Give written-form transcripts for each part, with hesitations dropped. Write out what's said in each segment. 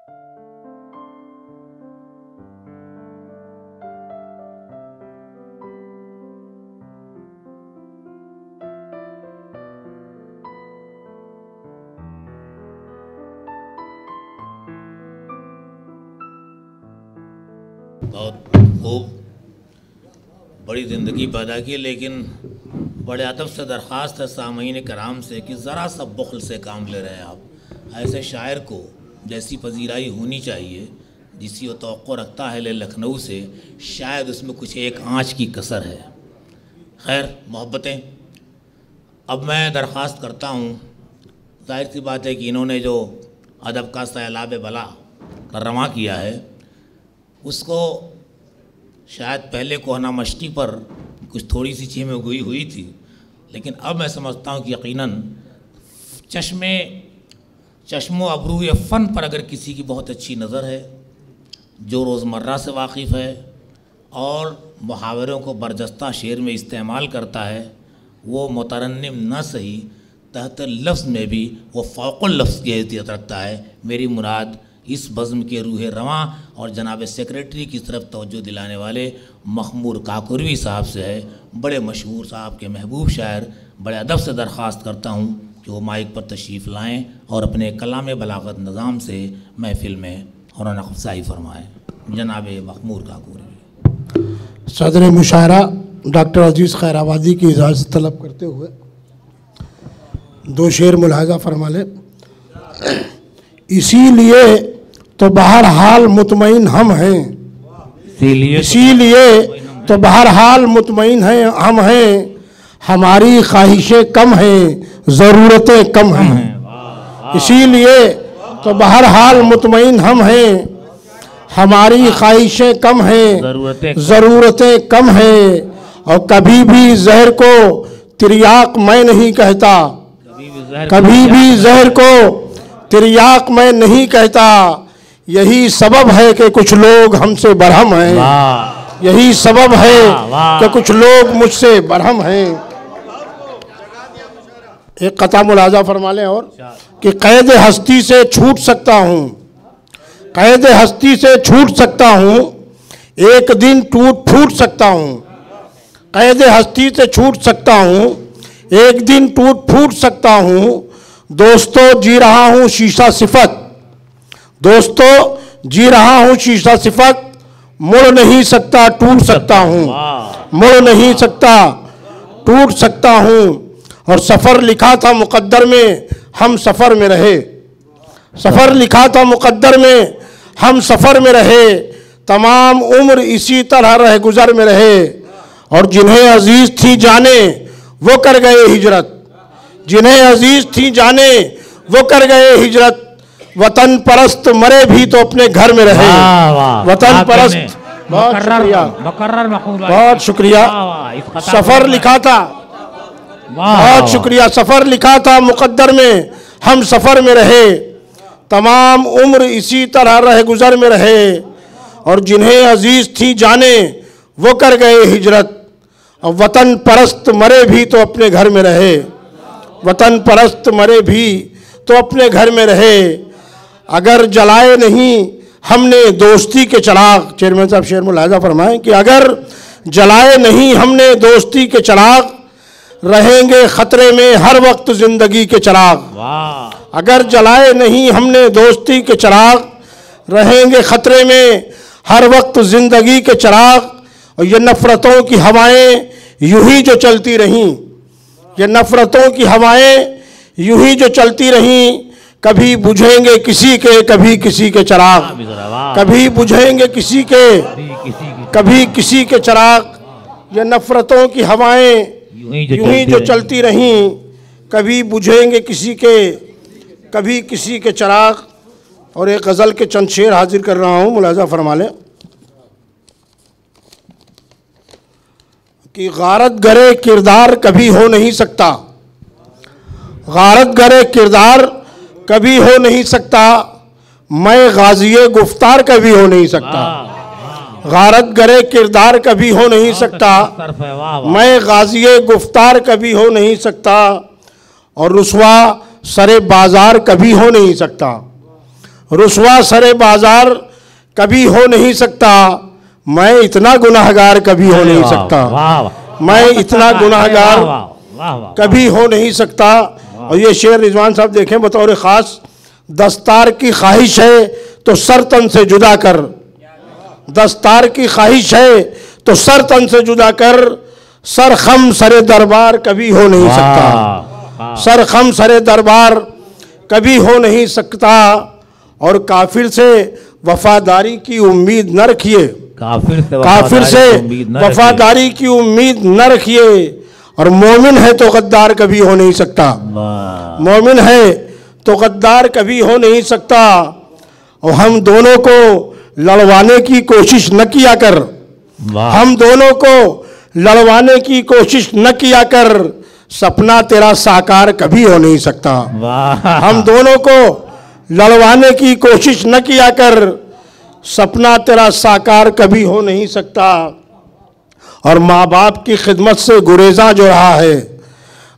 बहुत खूब, बड़ी ज़िंदगी पैदा की, लेकिन बड़े अदब से दरख्वास्त है सामईन कराम से कि ज़रा सा बुख्ल से काम ले रहे हैं आप। ऐसे शायर को जैसी पजीराई होनी चाहिए, जिसकी वो तवक्को रखता है ले लखनऊ से, शायद उसमें कुछ एक आँच की कसर है। खैर मोहब्बतें, अब मैं दरख्वास्त करता हूँ, जाहिर सी बात है कि इन्होंने जो अदब का सैलाब बला का रवां किया है, उसको शायद पहले कोहना मश्ती पर कुछ थोड़ी सी चीमें हुई थी, लेकिन अब मैं समझता हूँ कि यकीनन चश्मो अबरू फ़न पर अगर किसी की बहुत अच्छी नज़र है, जो रोज़मर्रा से वाकिफ़ है और मुहावरों को बरजस्ता शेर में इस्तेमाल करता है, वो मुतरन्निम न सही तहत लफ्ज़ में भी वो फ़ौक़ुल लफ्ज़ की हैसियत रखता है। मेरी मुराद इस बज़्म के रूह रवां और जनाब सेक्रेटरी की तरफ तवज्जो दिलाने वाले मखमूर काकुरवी साहब से है। बड़े मशहूर साहब के महबूब शायर, बड़े अदब से दरख्वास्त करता हूँ कि वो माइक पर तशरीफ़ लाएँ और अपने कलाम बलागत निज़ाम से महफ़िल में हौराना अफ़ज़ाई फरमाएँ। जनाब मखमूर काकुरवी। सदर मुशायरा डॉक्टर अजीज़ खैराबादी की इजाज़त तलब करते हुए दो शेर मुलाहज़ा फरमा लें। इसीलिए तो बहरहाल मुतमईन हम हैं, इसीलिए तो बहरहाल मुतमईन हैं हम हैं, हमारी ख्वाहिशें कम हैं, ज़रूरतें कम हैं। इसीलिए तो बहरहाल मुतमईन हम हैं, हमारी ख्वाहिशें कम हैं, ज़रूरतें कम हैं। और कभी भी जहर को तिर्याक मैं नहीं कहता, कभी भी जहर को तिर्याक मैं नहीं कहता। यही सबब है कि कुछ लोग हमसे बरहम हैं, यही सबब है कि कुछ लोग मुझसे बरहम हैं। एक कता मुलाजा फरमा लें और कि कैद हस्ती से छूट सकता हूँ, कैद हस्ती से छूट सकता हूँ, एक दिन टूट फूट सकता हूँ। कैद हस्ती से छूट सकता हूँ, एक दिन टूट फूट सकता हूँ। दोस्तों जी रहा हूँ शीशा सिफत, दोस्तों जी रहा हूँ शीशा सिफत, मुड़ नहीं सकता टूट सकता हूँ, मुड़ नहीं सकता टूट सकता हूँ। और सफ़र लिखा था मुक़द्दर में हम सफ़र में रहे, सफ़र लिखा था मुक़द्दर में हम सफ़र में रहे, तमाम उम्र इसी तरह रह गुज़र में रहे। और जिन्हें अजीज़ थी जाने वो कर गए हिजरत, जिन्हें अजीज़ थी जाने वो कर गए हिजरत। वतन परस्त मरे भी तो अपने घर में रहे, वतन परस्त। बहुत शुक्रिया, बहुत शुक्रिया। सफ़र लिखा था, बहुत शुक्रिया। सफ़र लिखा था मुक़द्दर में हम सफ़र में रहे, तमाम उम्र इसी तरह रह गुज़र में रहे। और जिन्हें अजीज़ थी जाने वो कर गए हिजरत। और वतन परस्त मरे भी तो अपने घर में रहे, वतन परस्त मरे भी तो अपने घर में रहे। अगर जलाए नहीं हमने दोस्ती के चिराग, चेयरमैन साहब शेर मुलाहिजा फरमाएं कि अगर जलाए नहीं हमने दोस्ती के चिराग, रहेंगे ख़तरे में हर वक्त ज़िंदगी के चिराग। अगर जलाए नहीं हमने दोस्ती के चिराग, रहेंगे ख़तरे में हर वक्त ज़िंदगी के चिराग। और ये नफ़रतों की हवाएं यूं ही जो चलती रहीं, ये नफ़रतों की हवाएं यूं ही जो चलती रहीं, कभी बुझेंगे किसी के कभी किसी के चिराग, कभी बुझेंगे किसी के कभी किसी के चिराग। ये नफ़रतों की हवाएं यूं ही जो चलती रहीं, कभी बुझेंगे किसी के कभी किसी के चिराग। और एक गज़ल के चंद शेर हाजिर कर रहा हूँ, मुलाहिजा फरमा लें कि गारत गरे किरदार कभी हो नहीं सकता, गारत गरे किरदार कभी हो नहीं सकता, मैं गाज़िए गुफ्तार कभी हो नहीं सकता। गारत गरे किरदार कभी हो नहीं सकता, मैं गाज़िए गुफ्तार कभी हो नहीं सकता। और रुसवा सरे बाज़ार कभी हो नहीं सकता, रुसवा सरे बाजार कभी हो नहीं सकता, मैं इतना गुनाहगार कभी हो नहीं सकता, मैं इतना गुनाहगार कभी हो नहीं सकता। और ये शेर रिजवान साहब देखें बतौर ख़ास, दस्तार की ख्वाहिश है तो सर तन से जुदा कर, दस्तार की ख्वाहिश है तो सर तन से जुदा कर, सर खम सरे दरबार कभी हो नहीं सकता, सर खम सरे दरबार कभी हो नहीं सकता। और काफिर से वफादारी की उम्मीद न रखिए, काफिर से वफादारी की उम्मीद न रखिए। और मोमिन है तो गद्दार कभी हो नहीं सकता, मोमिन है तो गद्दार कभी हो नहीं सकता। और हम दोनों को लड़वाने की कोशिश न किया कर, हम दोनों को लड़वाने की कोशिश न किया कर, सपना तेरा साकार कभी हो नहीं सकता। हम दोनों को लड़वाने की कोशिश न किया कर, सपना तेरा साकार कभी हो नहीं सकता। और माँ बाप की खिदमत से गुरेजा जो रहा है,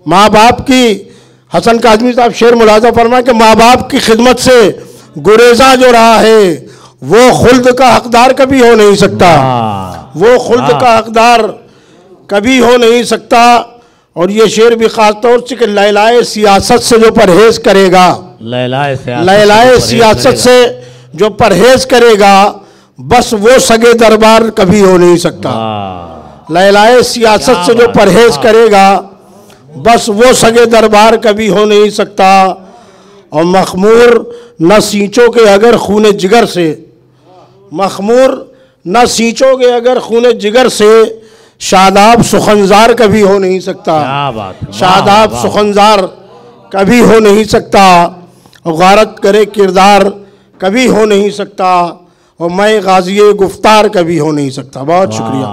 माँ बाप की, हसन काज़मी साहब शेर मुलाजा फरमाए कि माँ बाप की खिदमत से गुरेजा जो रहा है वो खुल्द का हकदार कभी हो नहीं सकता, वो खुल्द का हकदार कभी हो नहीं सकता। और ये शेर भी खास तौर से कि लैलाए सियासत से जो परहेज करेगा, लैलाए सियासत से जो परहेज करेगा, बस वो सगे दरबार कभी हो नहीं सकता। लैलाए सियासत से जो परहेज करेगा, बस वो सगे दरबार कभी हो नहीं सकता। और मखमूर न सींचोगे अगर खूने जिगर से, मखमूर न सींचोगे अगर खूने जिगर से, शादाब सुखनजार कभी हो नहीं सकता, शादाब सुखनजार कभी हो नहीं सकता। और गारत करे किरदार कभी हो नहीं सकता, और मैं गाज़ी गुफ्तार कभी हो नहीं सकता। बहुत शुक्रिया।